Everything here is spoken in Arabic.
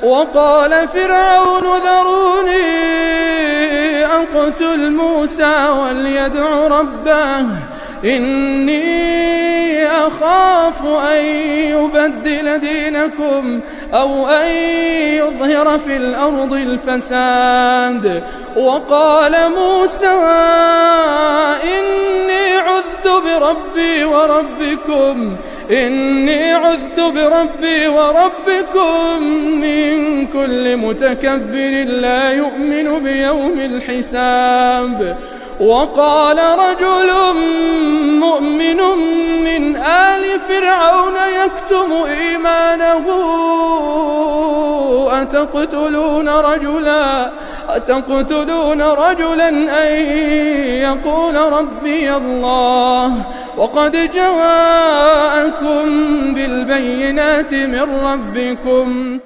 وقال فرعون ذروني أقتل موسى وليدع ربه إني أخاف أن يبدل دينكم أو أن يظهر في الأرض الفساد. وقال موسى إني عذت بربي وربكم من كل متكبر لا يؤمن بيوم الحساب. وقال رجل مؤمن من آل فرعون يكتم إيمانه أتقتلون رجلا أن يقول ربي الله وقد جاءكم بالبينات من ربكم